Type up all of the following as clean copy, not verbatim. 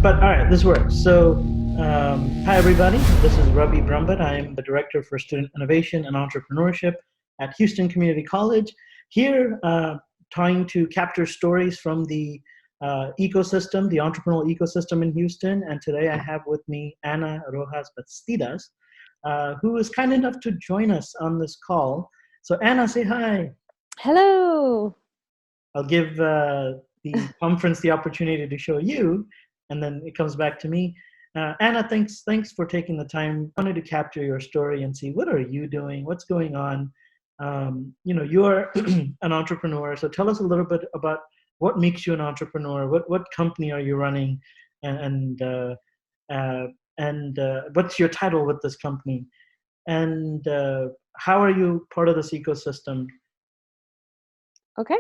But all right, this works. So, hi everybody. This is Ravi Brumbat. I am the Director for Student Innovation and Entrepreneurship at Houston Community College. Here, trying to capture stories from the ecosystem, the entrepreneurial ecosystem in Houston. And today I have with me Ana Rojas Bastidas, who is kind enough to join us on this call. So, Ana, say hi. Hello. I'll give the conference the opportunity to show you, and then it comes back to me. Ana, thanks for taking the time. I wanted to capture your story and see what are you doing, what's going on. You're an entrepreneur, so tell us a little bit about what makes you an entrepreneur. What company are you running, and what's your title with this company, and how are you part of this ecosystem? Okay.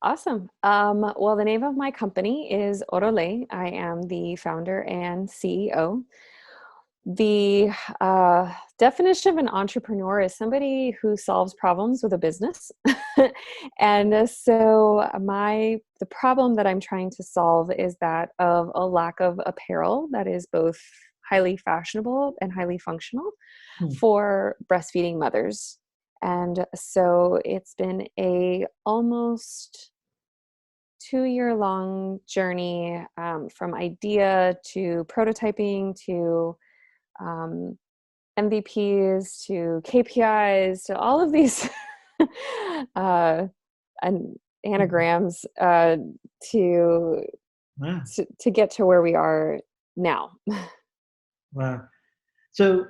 Awesome. Well, the name of my company is Orolait. I am the founder and CEO. The definition of an entrepreneur is somebody who solves problems with a business. And so the problem that I'm trying to solve is that of a lack of apparel that is both highly fashionable and highly functional for breastfeeding mothers. And so it's been a almost 2-year-long journey from idea to prototyping to MVPs to KPIs to all of these anagrams to get to where we are now. Wow. So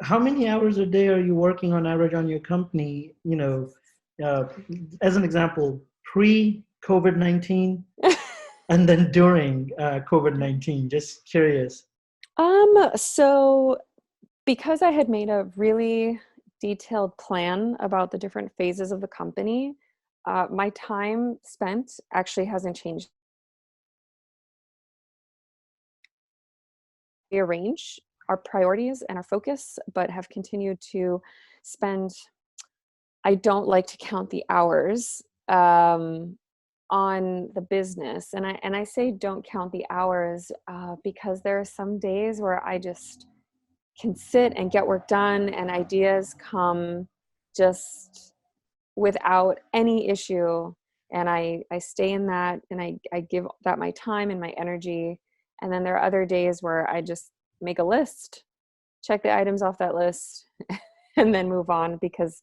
how many hours a day are you working on average on your company? As an example, pre-COVID-19 and then during COVID-19. Just curious. So because I had made a really detailed plan about the different phases of the company, my time spent actually hasn't changed. We arrange our priorities and our focus, but have continued to spend, I don't like to count the hours on the business. And I say don't count the hours because there are some days where I just can sit and get work done and ideas come just without any issue. And I stay in that and I give that my time and my energy. And then there are other days where I just make a list, check the items off that list, and then move on because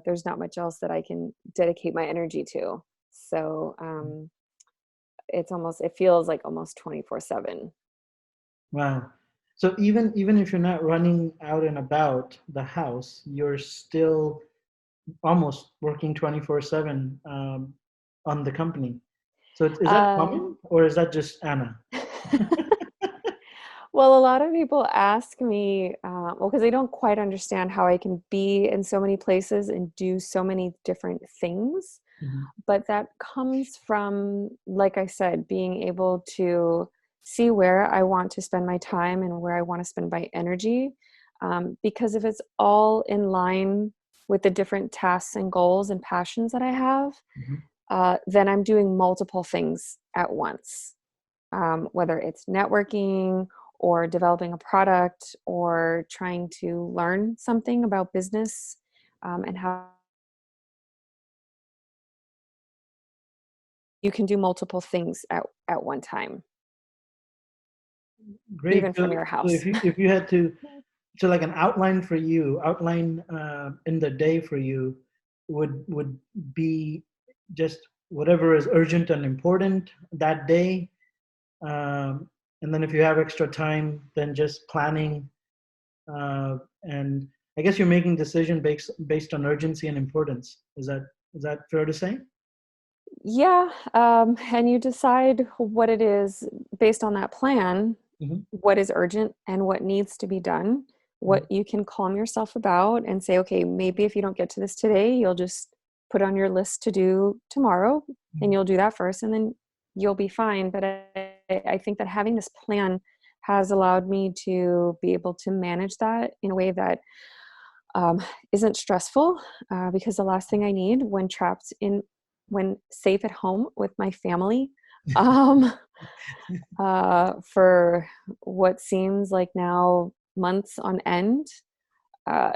there's not much else that I can dedicate my energy to. So it feels like almost 24/7. Wow. So even if you're not running out and about the house, you're still almost working 24/7 on the company. So is that common, or is that just Ana? Well, a lot of people ask me, because they don't quite understand how I can be in so many places and do so many different things. Mm-hmm. But that comes from, like I said, being able to see where I want to spend my time and where I want to spend my energy. Because if it's all in line with the different tasks and goals and passions that I have, then I'm doing multiple things at once, whether it's networking or developing a product or trying to learn something about business and how you can do multiple things at one time. Great. Even from your house. So if you had to, so like an outline for you, in the day for you would be just whatever is urgent and important that day. And then if you have extra time, then just planning. And I guess you're making decision based on urgency and importance. Is that fair to say? Yeah. And you decide what it is based on that plan, what is urgent and what needs to be done, what you can calm yourself about and say, okay, maybe if you don't get to this today, you'll just put on your list to do tomorrow and you'll do that first and then you'll be fine. But I think that having this plan has allowed me to be able to manage that in a way that isn't stressful, because the last thing I need when safe at home with my family for what seems like now months on end.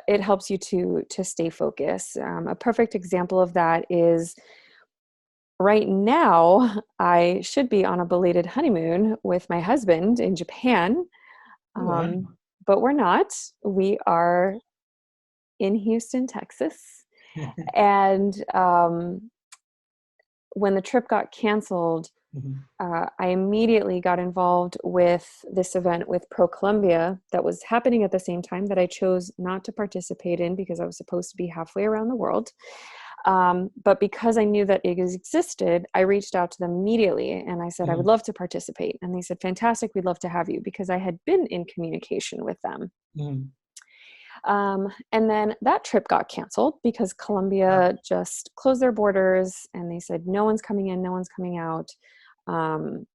It helps you to stay focused. A perfect example of that is right now, I should be on a belated honeymoon with my husband in Japan, Wow. but we're not. We are in Houston, Texas. And when the trip got canceled, Mhm. I immediately got involved with this event with Pro Columbia that was happening at the same time that I chose not to participate in because I was supposed to be halfway around the world. But because I knew that it existed, I reached out to them immediately and I said, I would Mhm. love to participate. And they said, fantastic, we'd love to have you, because I had been in communication with them. Mhm. And then that trip got canceled because Colombia just closed their borders and they said, no one's coming in, no one's coming out. Um,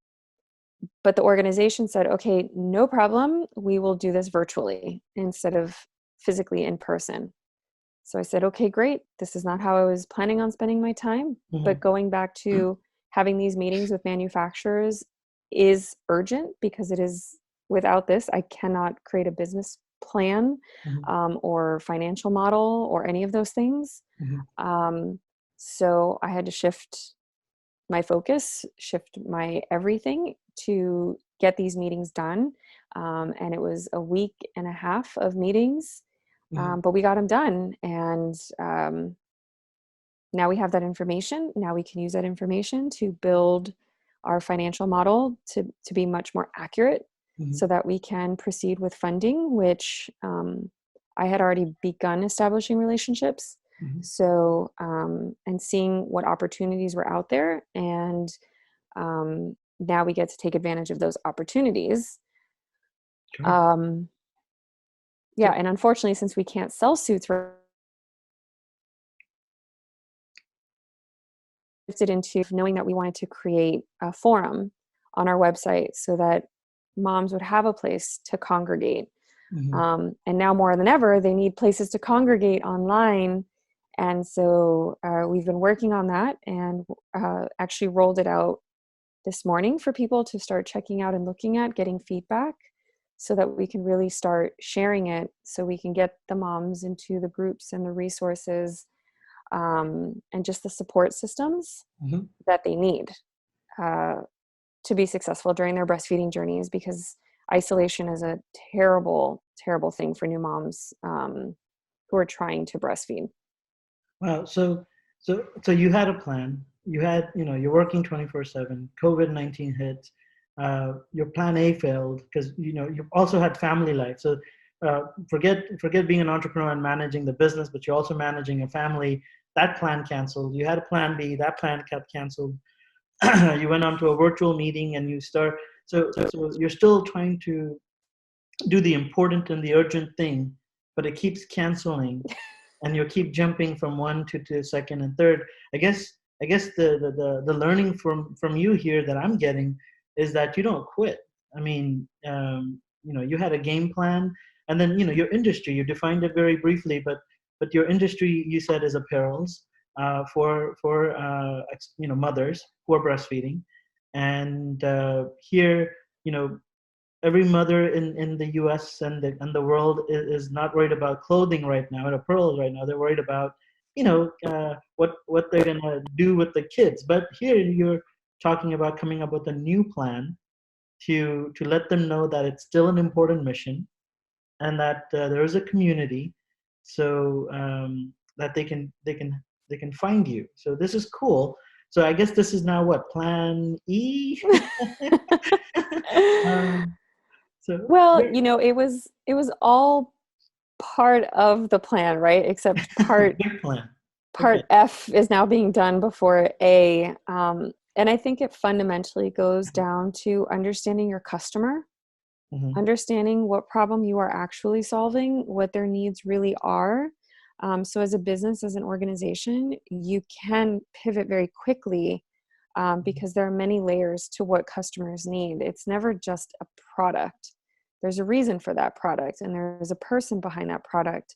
but the organization said, okay, no problem. We will do this virtually instead of physically in person. So I said, okay, great. This is not how I was planning on spending my time, but Mhm. going back to having these meetings with manufacturers is urgent, because it is, without this, I cannot create a business plan Mhm. or financial model or any of those things. Mhm. Um, so I had to shift my focus, shift my everything to get these meetings done. And it was a week and a half of meetings, Mhm. but we got them done. And now we have that information. Now we can use that information to build our financial model to be much more accurate, Mhm. so that we can proceed with funding, which I had already begun establishing relationships. Mhm. So, and seeing what opportunities were out there. And now we get to take advantage of those opportunities. Sure. Um, yeah. So, And unfortunately, since we can't sell suits, we're shifted into knowing that we wanted to create a forum on our website so that moms would have a place to congregate. mhm. And now more than ever, they need places to congregate online. And so we've been working on that, and actually rolled it out this morning for people to start checking out and looking at, getting feedback, so that we can really start sharing it, so we can get the moms into the groups and the resources, and just the support systems Mhm. that they need uh, to be successful during their breastfeeding journeys, because isolation is a terrible, terrible thing for new moms who are trying to breastfeed. Wow. So you had a plan. You had, you're working 24/7. COVID-19 hit. Your plan A failed because you also had family life. So forget being an entrepreneur and managing the business, but you're also managing a family. That plan canceled. You had a plan B. That plan got canceled. You went on to a virtual meeting and you start. So you're still trying to do the important and the urgent thing, but it keeps canceling, and you keep jumping from one to the second and third. I guess the learning from you here that I'm getting is that you don't quit. I mean, you had a game plan, and then your industry. You defined it very briefly, but your industry, you said, is apparels for mothers who are breastfeeding, and here you know every mother in the U.S. and the world is not worried about clothing right now and apparel right now. They're worried about what they're gonna do with the kids. But here you're talking about coming up with a new plan to let them know that it's still an important mission, and that there is a community, so that they can find you. So this is cool. So I guess this is now what, plan E. um, so Well, very it was all part of the plan, right? Except big plan. Okay. part F is now being done before A. And I think it fundamentally goes down to understanding your customer, Mm-hmm. understanding what problem you are actually solving, what their needs really are. So as a business, as an organization, you can pivot very quickly, because there are many layers to what customers need. It's never just a product. There's a reason for that product, and there's a person behind that product.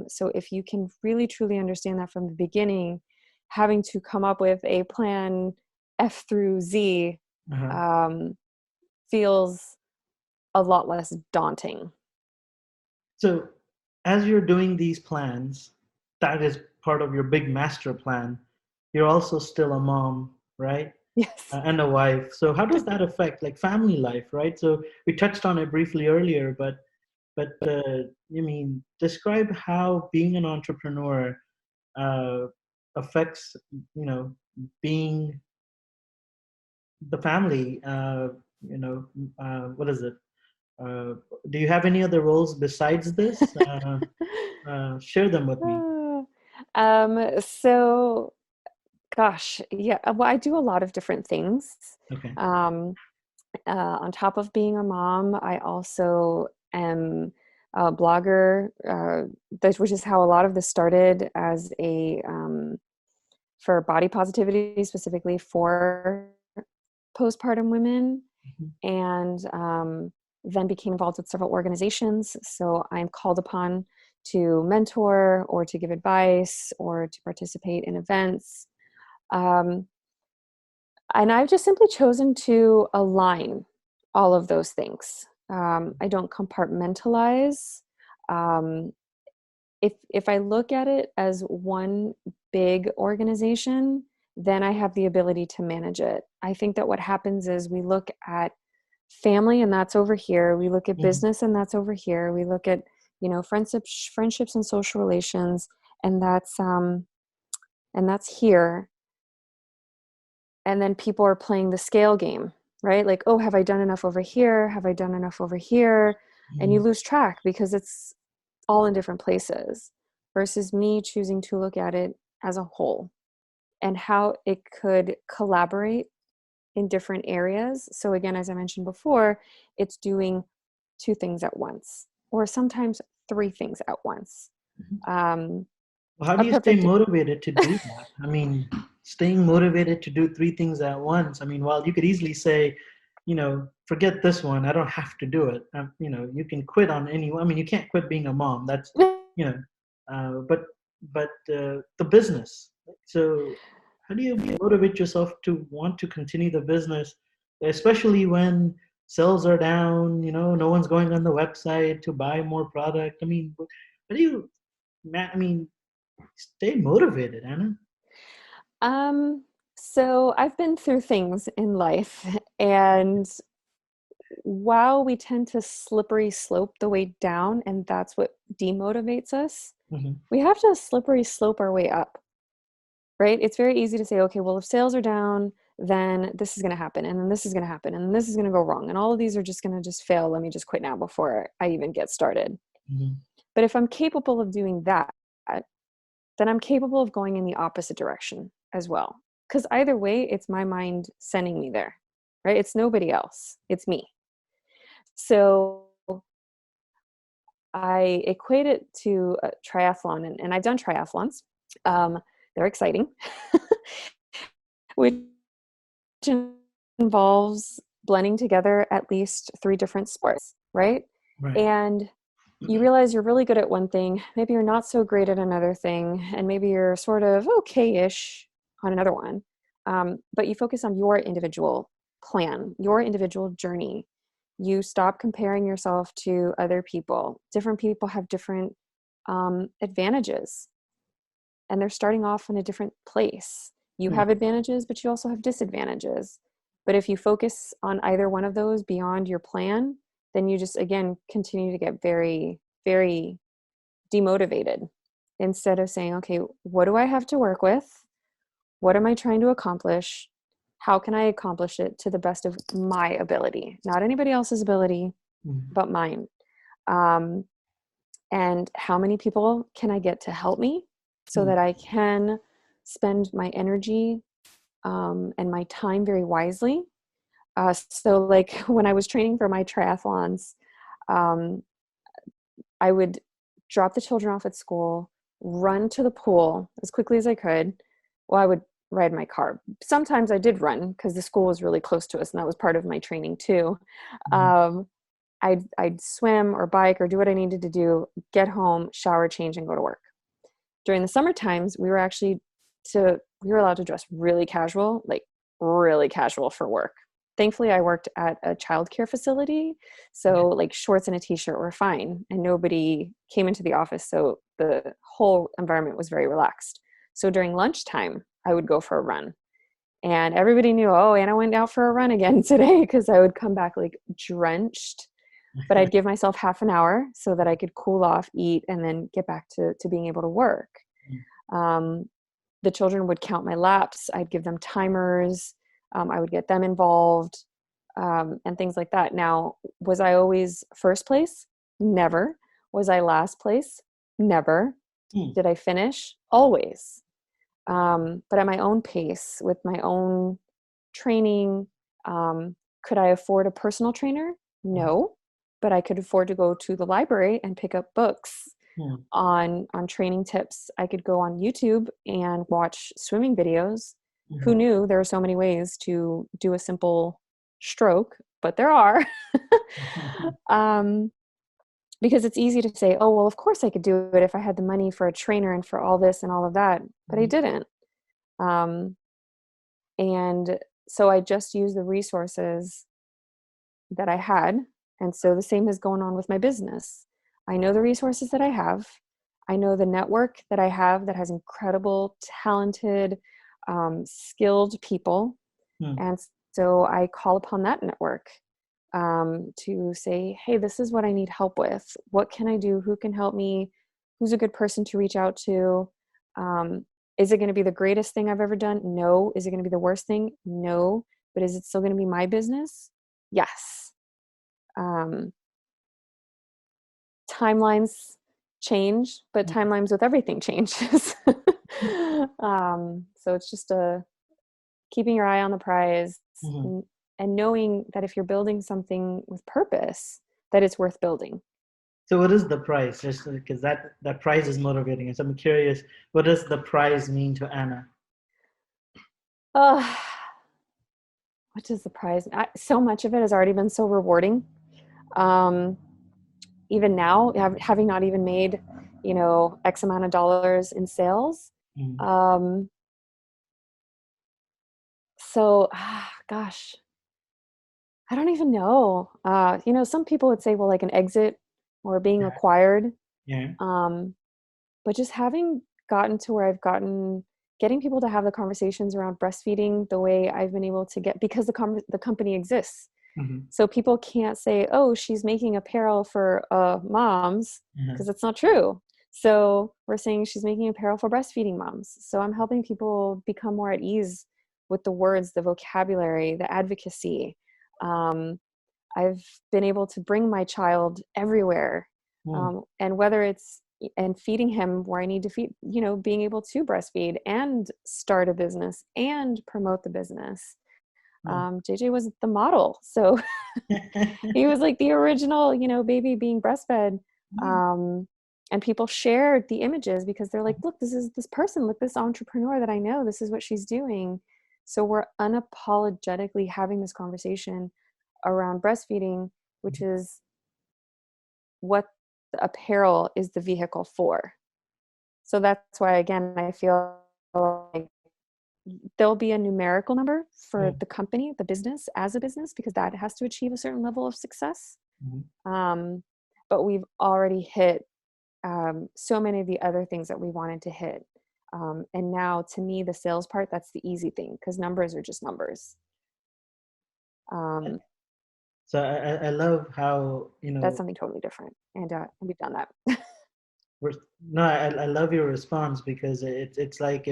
So if you can really truly understand that from the beginning, having to come up with a plan F through Z Uh-huh. feels a lot less daunting. So, as you're doing these plans, that is part of your big master plan. You're also still a mom, right? Yes. And a wife. So, how does that affect like family life, right? So, we touched on it briefly earlier, but describe how being an entrepreneur uh, affects, you know, being the family. What is it? Uh, do you have any other roles besides this? Share them with me. So gosh, yeah, well, I do a lot of different things. Okay. Um, on top of being a mom, I also am a blogger, which is how a lot of this started as for body positivity, specifically for postpartum women, Mhm. and then became involved with several organizations. So I'm called upon to mentor or to give advice or to participate in events. Um, and I've just simply chosen to align all of those things. I don't compartmentalize. Um, if I look at it as one big organization, then I have the ability to manage it. I think that what happens is we look at family and that's over here. We look at Mhm. business and that's over here. We look at, friendships and social relations, and that's here. And then people are playing the scale game, right? Like, oh, have I done enough over here? Have I done enough over here? And you Mhm. lose track because it's all in different places, versus me choosing to look at it as a whole and how it could collaborate in different areas. So again, as I mentioned before, it's doing two things at once, or sometimes three things at once. Um, Well, how a do you stay perfect motivated to do that? I mean, staying motivated to do three things at once. I mean, while you could easily say, forget this one, I don't have to do it. You can quit on any. I mean, you can't quit being a mom. That's, you know, but the business. So, how do you motivate yourself to want to continue the business, especially when sales are down? No one's going on the website to buy more product. I mean, how do you, man? I mean, stay motivated, Anna. um, so I've been through things in life, and while we tend to slippery slope the way down, and that's what demotivates us, Hmm. we have to slippery slope our way up, right? It's very easy to say, okay, well, if sales are down, then this is going to happen, and then this is going to happen, and this is going to go wrong, and all of these are just going to just fail. Let me just quit now before I even get started. Hmm. But if I'm capable of doing that, then I'm capable of going in the opposite direction as well. Because either way, it's my mind sending me there, right? It's nobody else, it's me. So I equate it to a triathlon, and I've done triathlons. Um, they're exciting, which involves blending together at least three different sports, right? Right. And you realize you're really good at one thing, maybe you're not so great at another thing, and maybe you're sort of okay-ish on another one. But you focus on your individual plan, your individual journey. You stop comparing yourself to other people. Different people have different advantages, and they're starting off in a different place. You Right. have advantages, but you also have disadvantages. But if you focus on either one of those beyond your plan, then you just, again, continue to get very, very demotivated, instead of saying, okay, what do I have to work with? What am I trying to accomplish? How can I accomplish it to the best of my ability? Not anybody else's ability, Mhm. but mine. Um, and how many people can I get to help me so Mhm. that I can spend my energy and my time very wisely. So like when I was training for my triathlons, um, I would drop the children off at school, run to the pool as quickly as I could. Well, I would ride my car. Sometimes I did run because the school was really close to us, and that was part of my training too. Mhm. Um, I'd swim or bike or do what I needed to do, get home, shower, change, and go to work. During the summer times, we were allowed to dress really casual, like really casual for work. thankfully I worked at a childcare facility. So like shorts and a t-shirt were fine and nobody came into the office. So the whole environment was very relaxed. So during lunchtime, I would go for a run. And everybody knew, oh, Anna went out for a run again today, because I would come back like drenched. But I'd give myself half an hour so that I could cool off, eat, and then get back to being able to work. The children would count my laps. I'd give them timers. I would get them involved, and things like that. Now, was I always first place? Never. Was I last place? Never. Did I finish? Always. But at my own pace, with my own training. Could I afford a personal trainer? No, but I could afford to go to the library and pick up books on training tips. I could go on YouTube and watch swimming videos. Who knew there are so many ways to do a simple stroke, but there are. Because it's easy to say, oh, well, of course I could do it if I had the money for a trainer and for all this and all of that, but I didn't. And so I just used the resources that I had. And so the same is going on with my business. I know the resources that I have. I know the network that I have that has incredible, talented, skilled people. And so I call upon that network to say, hey, this is what I need help with. What can I do? Who can help me? Who's a good person to reach out to? Is it going to be the greatest thing I've ever done? No. Is it going to be the worst thing? No. But is it still going to be my business? Yes. Timelines change, but timelines with everything changes. So it's just keeping your eye on the prize and knowing that if you're building something with purpose, that it's worth building. So what is the prize? Just because that prize is motivating us. I'm curious, what does the prize mean to Anna? What does the prize? So much of it has already been so rewarding. Even now, having not even made, X amount of dollars in sales. So, gosh, I don't even know. Some people would say, well, like an exit or being acquired. Yeah. But just having gotten to where I've gotten, getting people to have the conversations around breastfeeding the way I've been able to get, because the company exists. So people can't say, oh, she's making apparel for moms, because it's not true. So we're saying she's making apparel for breastfeeding moms. So I'm helping people become more at ease with the words, the vocabulary, the advocacy. I've been able to bring my child everywhere. And whether it's and feeding him where I need to feed, being able to breastfeed and start a business and promote the business. JJ was the model. So he was like the original, baby being breastfed. And people shared the images because they're like, look, this is this person, look, this entrepreneur that I know, this is what she's doing. So we're unapologetically having this conversation around breastfeeding, which is what the apparel is the vehicle for. So that's why, again, I feel like there'll be a numerical number for the company, the business as a business, because that has to achieve a certain level of success. But we've already hit so many of the other things that we wanted to hit. And now, to me, the sales part, that's the easy thing, because numbers are just numbers. So I love how, that's something totally different. And we've done that. I love your response, because it's like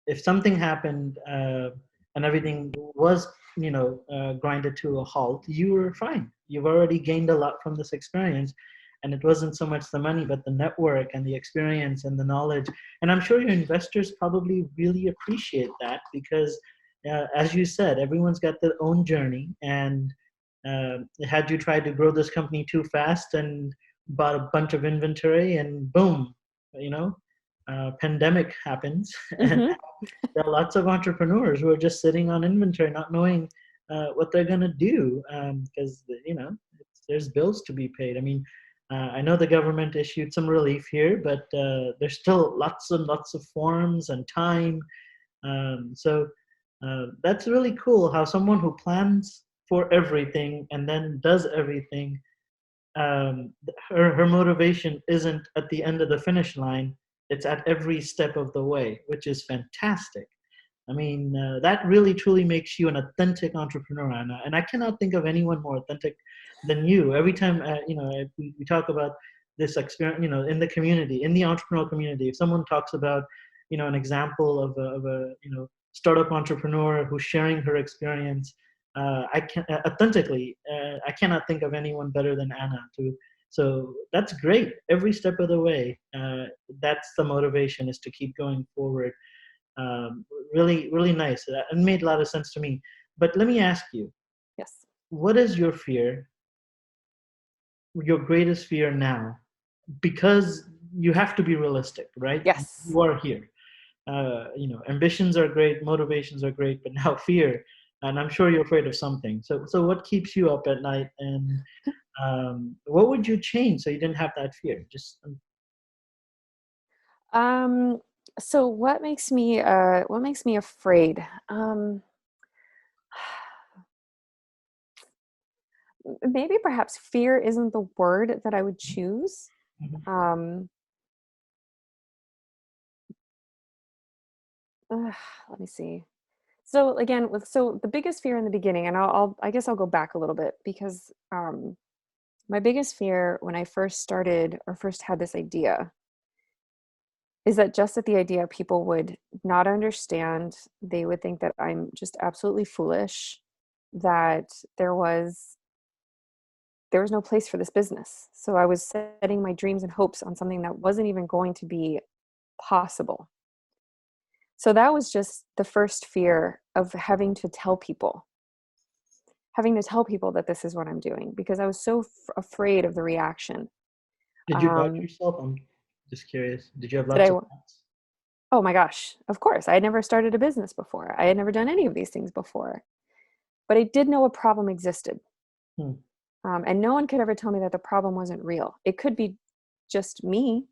if something happened and everything was grinded to a halt, you were fine. You've already gained a lot from this experience, and it wasn't so much the money, but the network and the experience and the knowledge. And I'm sure your investors probably really appreciate that, because as you said, everyone's got their own journey, and had you tried to grow this company too fast and bought a bunch of inventory and boom, pandemic happens. And there are lots of entrepreneurs who are just sitting on inventory, not knowing what they're going to do, because there's bills to be paid. I mean, I know the government issued some relief here, but there's still lots and lots of forms and time. So That's really cool how someone who plans for everything and then does everything, um, her motivation isn't at the end of the finish line. It's at every step of the way, which is fantastic. I mean, that really truly makes you an authentic entrepreneur, Anna. And I cannot think of anyone more authentic than you. Every time, we talk about this experience, in the community, in the entrepreneurial community, if someone talks about, an example of a startup entrepreneur who's sharing her experience, I can authentically, I cannot think of anyone better than Anna to. So that's great. Every step of the way, that's the motivation, is to keep going forward. um, Really, really nice. It made a lot of sense to me. But let me ask you, Yes. what is your fear, your greatest fear now? Because you have to be realistic, right? Yes. You are here. Ambitions are great, motivations are great, but now fear, and I'm sure you're afraid of something. So what keeps you up at night, and what would you change so you didn't have that fear? Just Um, so what makes me afraid? Maybe perhaps fear isn't the word that I would choose. Mhm. Um, Let me see. So again, so the biggest fear in the beginning, and I guess I'll go back a little bit because my biggest fear when I first started or first had this idea is that just at the idea people would not understand. They would think that I'm just absolutely foolish, that there was no place for this business. So I was setting my dreams and hopes on something that wasn't even going to be possible. So that was just the first fear of having to tell people that this is what I'm doing, because I was so afraid of the reaction. Did you doubt Um, yourself? I'm just curious. Did you have did lots I? of doubts? Oh my gosh, of course. I had never started a business before. I had never done any of these things before, but I did know a problem existed. Hmm. And no one could ever tell me that the problem wasn't real. It could be just me.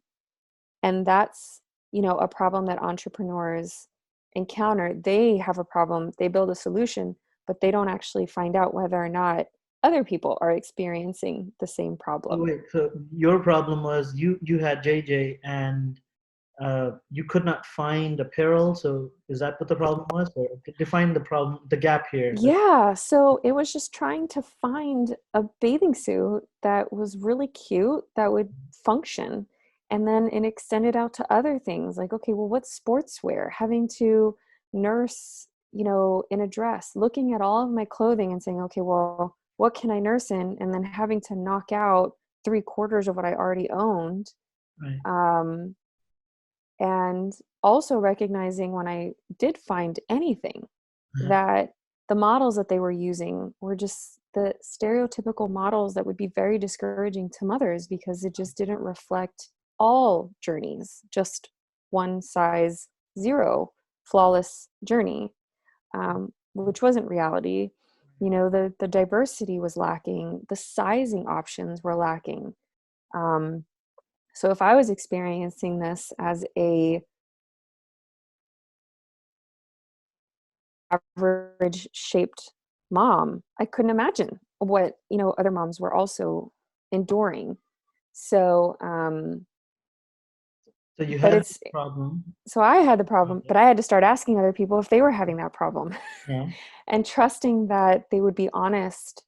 And that's, a problem that entrepreneurs encounter. They have a problem, they build a solution, but they don't actually find out whether or not other people are experiencing the same So problem. wait, so your problem was you had JJ, and you could not find apparel. So is that what the problem was? Or define the problem, the gap here. Yeah, so it was just trying to find a bathing suit that was really cute, that would function. And then it extended out to other things like, okay, well, what's sportswear? Having to nurse, in a dress, looking at all of my clothing and saying, okay, well, what can I nurse in? And then having to knock out three-quarters of what I already owned. Right. Um, and also recognizing when I did find anything Uh-huh. that the models that they were using were just the stereotypical models that would be very discouraging to mothers, because it just didn't reflect all journeys, just one size zero flawless journey, which wasn't reality. The diversity was lacking, the sizing options were lacking. um, so if I was experiencing this as a average shaped mom, I couldn't imagine what, other moms were also enduring. So, So you but had this it's, problem. so I had the problem, but I had to start asking other people if they were having that problem Yeah. and trusting that they would be honest,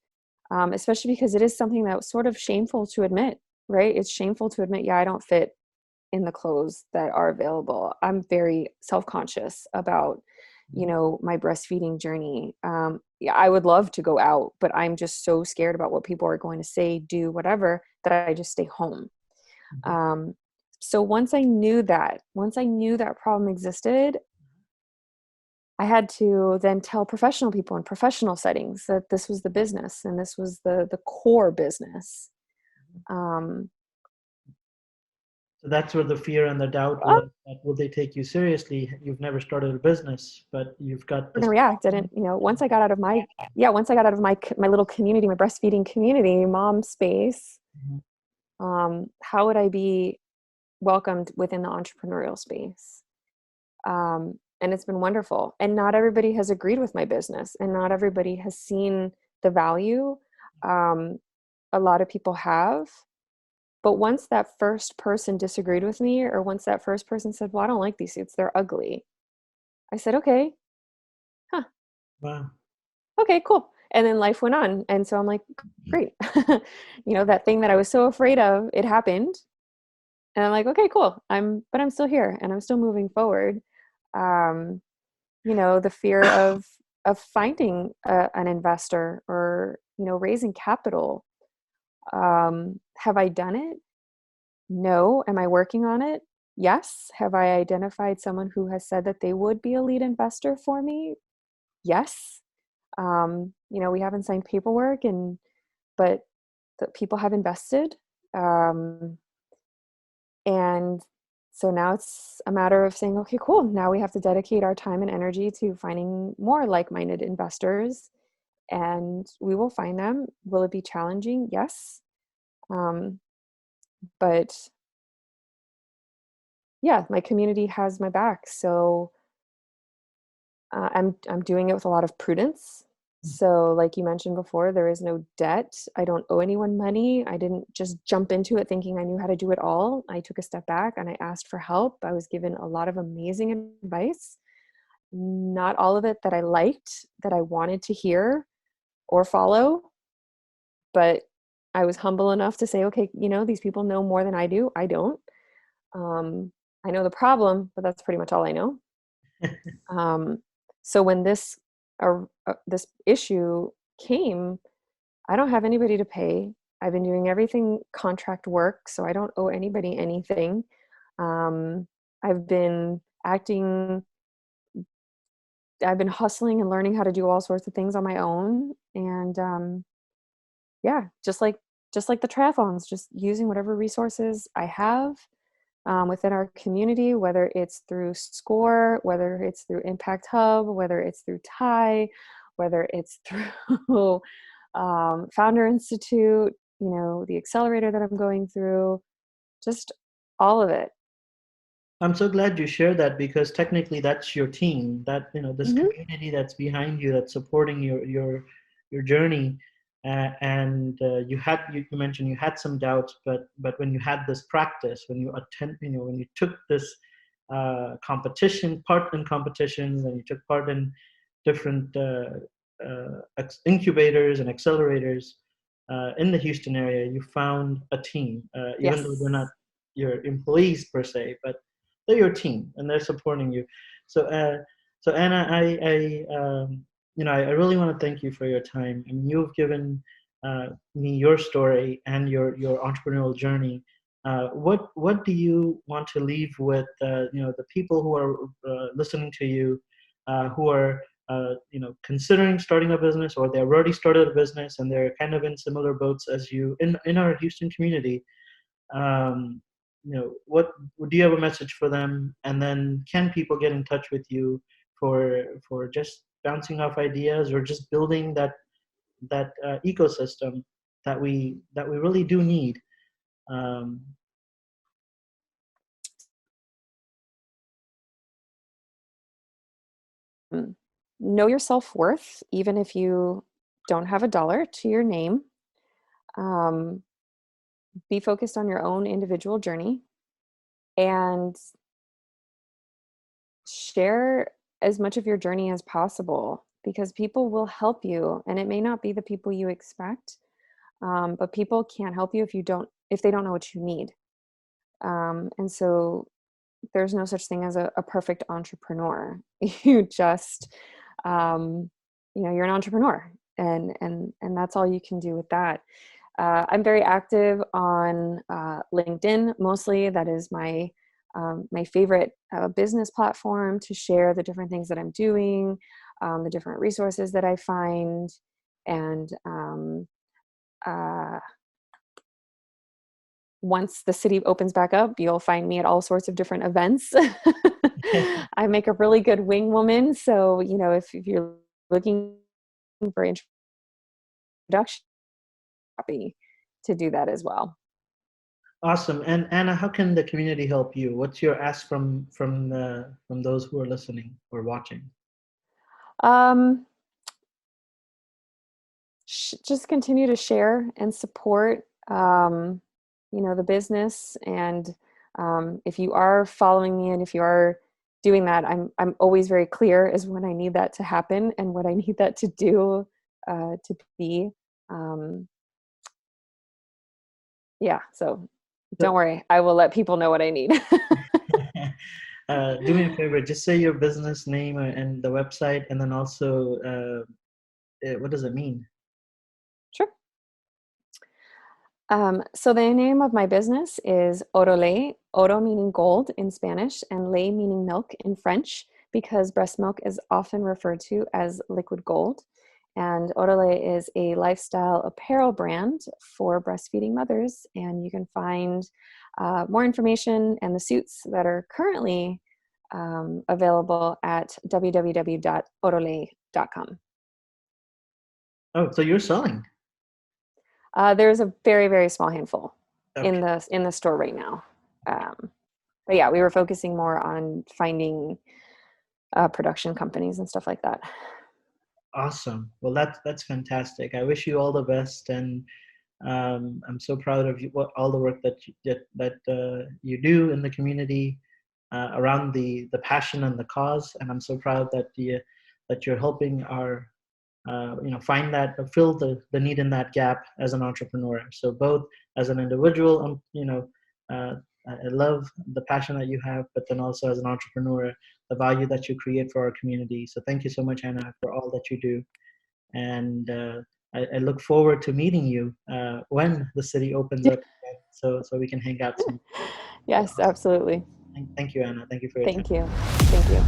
especially because it is something that was sort of shameful to admit, right? It's shameful to admit, yeah, I don't fit in the clothes that are available. I'm very self-conscious about, my breastfeeding journey. Yeah, I would love to go out, but I'm just so scared about what people are going to say, do, whatever, that I just stay home. Mhm. Um, so once I knew that problem existed, I had to then tell professional people in professional settings that this was the business and this was the core business. Um, So that's where the fear and the doubt was, that will they take you seriously? You've never started a business, but you've got gonna this react. And problem. once I got out of my little community, my breastfeeding community, mom space, Mhm. how would I be welcomed within the entrepreneurial space? and it's been wonderful. And not everybody has agreed with my business, and not everybody has seen the value. A lot of people have, but once that first person disagreed with me, or once that first person said, well, I don't like these suits, they're ugly, I said, okay, huh, Wow. okay, cool. And then life went on. And so I'm like, great. That thing that I was so afraid of, it happened. And I'm like, okay, cool. But I'm still here, and I'm still moving forward. Um, the fear of finding an investor, or, raising capital. Have I done it? No. Am I working on it? Yes. Have I identified someone who has said that they would be a lead investor for me? Yes. We haven't signed paperwork, but the people have invested. And so now it's a matter of saying, okay, cool. Now we have to dedicate our time and energy to finding more like-minded investors, and we will find them. Will it be challenging? Yes. But yeah, my community has my back. So I'm doing it with a lot of prudence. So, like you mentioned before, there is no debt. I don't owe anyone money. I didn't just jump into it thinking I knew how to do it all. I took a step back and I asked for help. I was given a lot of amazing advice, not all of it that I liked, that I wanted to hear or follow, but I was humble enough to say, okay, these people know more than I do. I don't. I know the problem, but that's pretty much all I know. So when this issue came, I don't have anybody to pay. I've been doing everything contract work, so I don't owe anybody anything. I've been hustling and learning how to do all sorts of things on my own. And yeah, just like the triathlons, just using whatever resources I have within our community, whether it's through SCORE, whether it's through Impact Hub, whether it's through TIE, whether it's through Founder Institute, the accelerator that I'm going through, just all of it. I'm so glad you shared that, because technically that's your team, that, this Mm-hmm. community that's behind you, that's supporting your journey. You mentioned you had some doubts, but when you had this practice, when when you took this part in competitions, and you took part in different incubators and accelerators in the Houston area, you found a team, even though they're not Yes. your employees per se, but they're your team and they're supporting you. So Anna, I really want to thank you for your time. I mean, you've given me your story and your entrepreneurial journey. What do you want to leave with the people who are listening to you, who are considering starting a business, or they've already started a business and they're kind of in similar boats as you in our Houston community? um, what do you have a message for them? And then can people get in touch with you for just bouncing off ideas, or just building that ecosystem that we really do need? um, Know your self-worth, even if you don't have a dollar to your name. Um, be focused on your own individual journey, and share as much of your journey as possible, because people will help you, and it may not be the people you expect, but people can't help you if they don't know what you need. And so there's no such thing as a perfect entrepreneur. You just you're an entrepreneur, and that's all you can do with that. I'm very active on LinkedIn mostly. That is my favorite business platform to share the different things that I'm doing, the different resources that I find. And uh, once the city opens back up, you'll find me at all sorts of different events. I make a really good wing woman. So, if you're looking for introduction, happy to do that as well. Awesome. And Anna, how can the community help you? What's your ask from those who are listening or watching? Um, just continue to share and support, the business. And if you are following me and if you are doing that, I'm always very clear as when I need that to happen and what I need that to do, to be. Um, yeah, so don't worry, I will let people know what I need. Do me a favor, just say your business name and the website, and then also what does it mean? Sure. So the name of my business is Orolait, oro meaning gold in Spanish, and lait meaning milk in French, because breast milk is often referred to as liquid gold. And Orolait is a lifestyle apparel brand for breastfeeding mothers, and you can find more information and the suits that are currently available at www.orolait.com. Oh, so you're selling. There's a very, very small handful Okay. in the store right now. But yeah, we were focusing more on finding production companies and stuff like that. Awesome. Well, that's fantastic. I wish you all the best, and I'm so proud of you, all the work that you do in the community around the passion and the cause. And I'm so proud that you're helping our find that fill the need in that gap as an entrepreneur. So both as an individual, uh, I love the passion that you have, but then also as an entrepreneur, the value that you create for our community. So thank you so much, Anna, for all that you do. And I look forward to meeting you when the city opens up again, so we can hang out some. Yes, absolutely. Thank you, Anna. Thank you for your time. Thank you. Thank you.